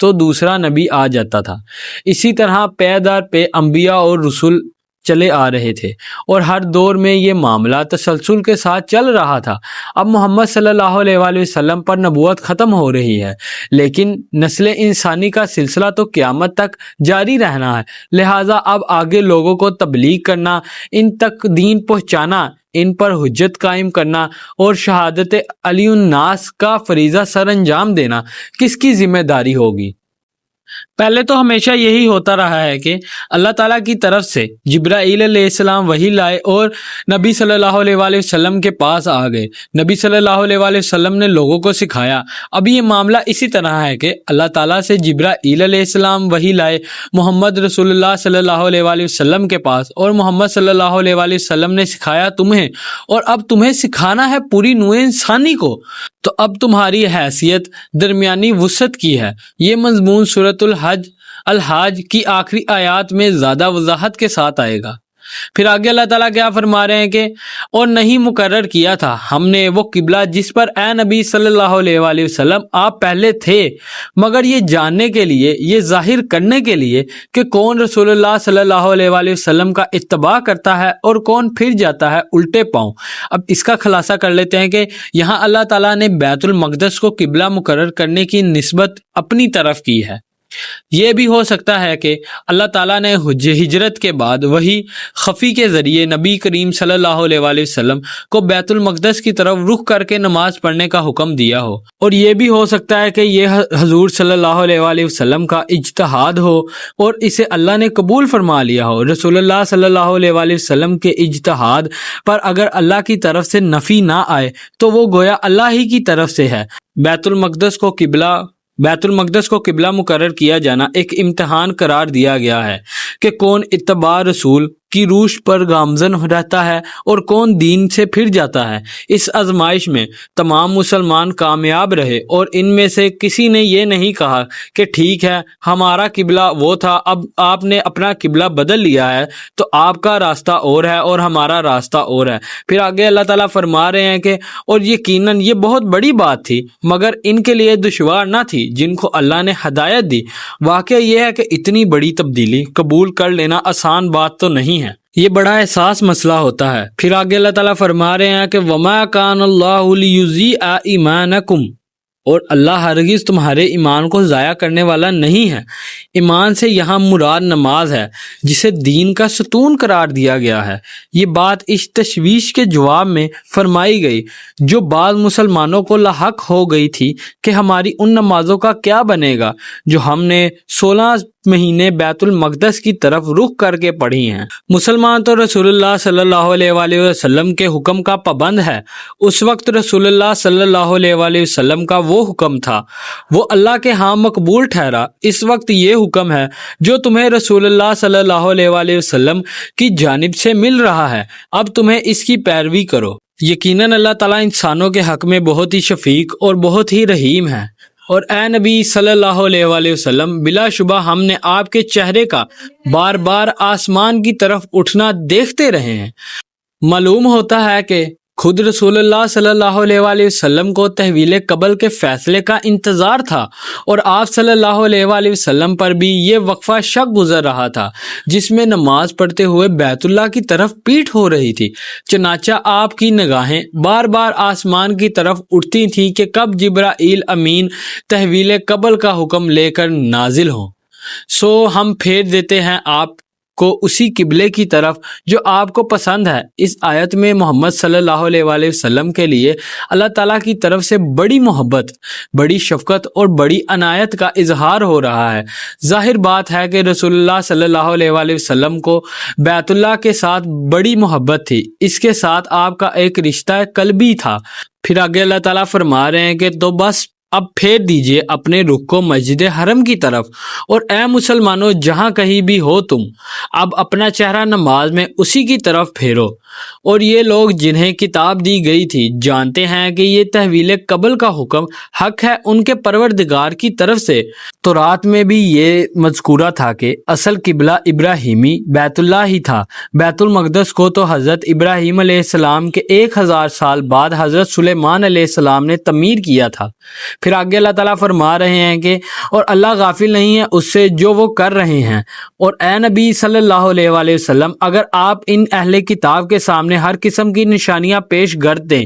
تو دوسرا نبی آ جاتا تھا۔ اسی طرح پے در پے انبیاء اور رسول چلے آ رہے تھے اور ہر دور میں یہ معاملہ تسلسل کے ساتھ چل رہا تھا۔ اب محمد صلی اللہ علیہ وآلہ وسلم پر نبوت ختم ہو رہی ہے، لیکن نسل انسانی کا سلسلہ تو قیامت تک جاری رہنا ہے، لہٰذا اب آگے لوگوں کو تبلیغ کرنا، ان تک دین پہنچانا، ان پر حجت قائم کرنا اور شہادت علی الناس کا فریضہ سر انجام دینا کس کی ذمہ داری ہوگی؟ پہلے تو ہمیشہ یہی ہوتا رہا ہے کہ اللہ تعالیٰ کی طرف سے جبرائیل علیہ السلام وحی لائے اور نبی صلی اللہ علیہ وآلہ وسلم کے پاس آ گئے، نبی صلی اللہ علیہ وآلہ وسلم نے لوگوں کو سکھایا۔ اب یہ معاملہ اسی طرح ہے کہ اللہ تعالیٰ سے جبرائیل علیہ السلام وحی لائے محمد رسول اللہ صلی اللہ علیہ وآلہ وسلم کے پاس، اور محمد صلی اللہ علیہ وآلہ وسلم نے سکھایا تمہیں، اور اب تمہیں سکھانا ہے پوری نوع انسانی کو، تو اب تمہاری حیثیت درمیانی وسعت کی ہے۔ یہ مضمون سورۃ الحج کی آخری آیات میں زیادہ وضاحت کے ساتھ آئے گا۔ پھر آگے اللہ تعالیٰ کیا فرما رہے ہیں کہ اور نہیں مقرر کیا تھا ہم نے وہ قبلہ جس پر اے نبی صلی اللہ علیہ وآلہ وسلم آپ پہلے تھے، مگر یہ جاننے کے لیے، یہ ظاہر کرنے کے لیے کہ کون رسول اللہ صلی اللہ علیہ وآلہ وسلم کا اتباع کرتا ہے اور کون پھر جاتا ہے الٹے پاؤں۔ اب اس کا خلاصہ کر لیتے ہیں کہ یہاں اللہ تعالیٰ نے بیت المقدس کو قبلہ مقرر کرنے کی نسبت اپنی طرف کی ہے۔ یہ بھی ہو سکتا ہے کہ اللہ تعالیٰ نے ہجرت کے بعد وہی خفی کے ذریعے نبی کریم صلی اللہ علیہ وآلہ وسلم کو بیت المقدس کی طرف رخ کر کے نماز پڑھنے کا حکم دیا ہو، اور یہ بھی ہو سکتا ہے کہ یہ حضور صلی اللہ علیہ وآلہ وسلم کا اجتہاد ہو اور اسے اللہ نے قبول فرما لیا ہو۔ رسول اللہ صلی اللہ علیہ وآلہ وسلم کے اجتہاد پر اگر اللہ کی طرف سے نفی نہ آئے تو وہ گویا اللہ ہی کی طرف سے ہے۔ بیت المقدس کو قبلہ مقرر کیا جانا ایک امتحان قرار دیا گیا ہے کہ کون اتباع رسول کی روش پر گامزن رہتا ہے اور کون دین سے پھر جاتا ہے۔ اس آزمائش میں تمام مسلمان کامیاب رہے، اور ان میں سے کسی نے یہ نہیں کہا کہ ٹھیک ہے ہمارا قبلہ وہ تھا، اب آپ نے اپنا قبلہ بدل لیا ہے تو آپ کا راستہ اور ہے اور ہمارا راستہ اور ہے۔ پھر آگے اللہ تعالیٰ فرما رہے ہیں کہ اور یقیناً یہ بہت بڑی بات تھی مگر ان کے لیے دشوار نہ تھی جن کو اللہ نے ہدایت دی۔ واقعہ یہ ہے کہ اتنی بڑی تبدیلی قبول کر لینا آسان بات تو نہیں ہے، یہ بڑا احساس مسئلہ ہوتا ہے۔ پھر آگے اللہ تعالیٰ فرما رہے ہیں کہ وَمَا كَانَ اللَّهُ لِيُضِيعَ إِيمَانَكُمْ، اور اللہ ہرگز تمہارے ایمان کو ضائع کرنے والا نہیں ہے۔ ایمان سے یہاں مراد نماز ہے جسے دین کا ستون قرار دیا گیا ہے۔ یہ بات اس تشویش کے جواب میں فرمائی گئی جو بعض مسلمانوں کو لاحق ہو گئی تھی کہ ہماری ان نمازوں کا کیا بنے گا جو ہم نے 16 مہینے بیت المقدس کی طرف رخ کر کے پڑھی ہیں۔ مسلمان تو رسول اللہ صلی اللہ علیہ وآلہ وسلم کے حکم کا پابند ہے۔ اس وقت رسول اللہ صلی اللہ علیہ وآلہ وسلم کا وہ حکم تھا، وہ اللہ کے ہاں مقبول ٹھہرا۔ اس وقت یہ حکم ہے جو تمہیں رسول اللہ صلی اللہ علیہ وآلہ وسلم کی جانب سے مل رہا ہے، اب تمہیں اس کی پیروی کرو۔ یقیناً اللہ تعالیٰ انسانوں کے حق میں بہت ہی شفیق اور بہت ہی رحیم ہے۔ اور اے نبی صلی اللہ علیہ وآلہ وسلم، بلا شبہ ہم نے آپ کے چہرے کا بار بار آسمان کی طرف اٹھنا دیکھتے رہے ہیں۔ معلوم ہوتا ہے کہ خود رسول اللہ صلی اللہ علیہ وآلہ وسلم کو تحویل قبل کے فیصلے کا انتظار تھا، اور آپ صلی اللہ علیہ وآلہ وسلم پر بھی یہ وقفہ شک گزر رہا تھا جس میں نماز پڑھتے ہوئے بیت اللہ کی طرف پیٹھ ہو رہی تھی۔ چنانچہ آپ کی نگاہیں بار بار آسمان کی طرف اٹھتی تھیں کہ کب جبرائیل امین تحویل قبل کا حکم لے کر نازل ہوں۔ سو ہم پھیر دیتے ہیں آپ کو اسی قبلے کی طرف جو آپ کو پسند ہے۔ اس آیت میں محمد صلی اللہ علیہ وآلہ وسلم کے لیے اللہ تعالیٰ کی طرف سے بڑی محبت، بڑی شفقت اور بڑی عنایت کا اظہار ہو رہا ہے۔ ظاہر بات ہے کہ رسول اللہ صلی اللہ علیہ وآلہ وسلم کو بیت اللہ کے ساتھ بڑی محبت تھی، اس کے ساتھ آپ کا ایک رشتہ قلبی تھا۔ پھر آگے اللہ تعالیٰ فرما رہے ہیں کہ تو بس اب پھیر دیجئے اپنے رخ کو مسجد حرم کی طرف، اور اے مسلمانوں جہاں کہیں بھی ہو تم اب اپنا چہرہ نماز میں اسی کی طرف پھیرو۔ اور یہ لوگ جنہیں کتاب دی گئی تھی جانتے ہیں کہ یہ تحویل قبل کا حکم حق ہے ان کے پروردگار کی طرف سے۔ تورات میں بھی یہ مذکورہ تھا کہ اصل قبلہ ابراہیمی بیت اللہ ہی تھا۔ بیت المقدس کو تو حضرت ابراہیم علیہ السلام کے 1000 سال بعد حضرت سلیمان علیہ السلام نے تعمیر کیا تھا۔ پھر آگے اللہ تعالیٰ فرما رہے ہیں کہ اور اللہ غافل نہیں ہے اس سے جو وہ کر رہے ہیں۔ اور اے نبی صلی اللہ علیہ وآلہ وسلم اگر آپ ان اہل کتاب کے سامنے ہر قسم کی نشانیاں پیش کر دیں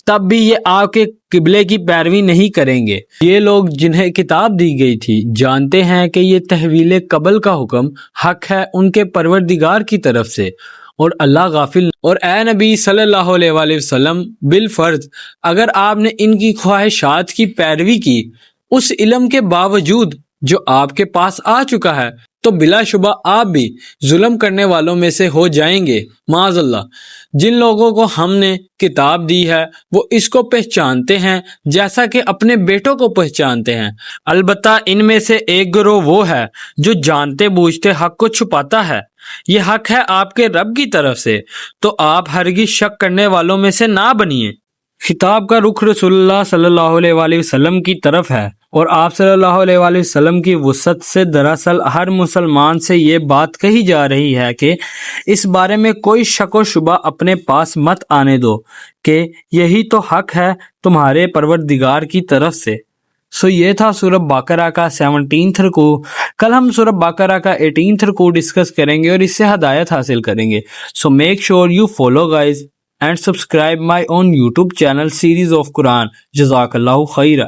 تب بھی یہ آپ کے قبلے کی پیروی نہیں کریں گے۔ یہ لوگ جنہیں کتاب دی گئی تھی جانتے ہیں کہ یہ تحویل قبل کا حکم حق ہے ان کے پروردگار کی طرف سے اور اللہ غافل۔ اور اے نبی صلی اللہ علیہ وآلہ وسلم بالفرض اگر آپ نے ان کی خواہشات کی پیروی کی اس علم کے باوجود جو آپ کے پاس آ چکا ہے تو بلا شبہ آپ بھی ظلم کرنے والوں میں سے ہو جائیں گے معاذ اللہ۔ جن لوگوں کو ہم نے کتاب دی ہے وہ اس کو پہچانتے ہیں جیسا کہ اپنے بیٹوں کو پہچانتے ہیں، البتہ ان میں سے ایک گروہ وہ ہے جو جانتے بوجھتے حق کو چھپاتا ہے۔ یہ حق ہے آپ کے رب کی طرف سے تو آپ ہرگز شک کرنے والوں میں سے نہ بنیے۔ خطاب کا رخ رسول اللہ صلی اللہ علیہ وآلہ وسلم کی طرف ہے اور آپ صلی اللہ علیہ وآلہ وسلم کی وسعت سے دراصل ہر مسلمان سے یہ بات کہی جا رہی ہے کہ اس بارے میں کوئی شک و شبہ اپنے پاس مت آنے دو کہ یہی تو حق ہے تمہارے پروردگار کی طرف سے۔ یہ تھا سورہ بقرہ کا 17 رکوع۔ کل ہم سورہ بقرہ کا 18 رکوع ڈسکس کریں گے اور اس سے ہدایت حاصل کریں گے۔ Make sure you follow guys and subscribe my own YouTube channel Series of Quran. Jazakallahu khaira.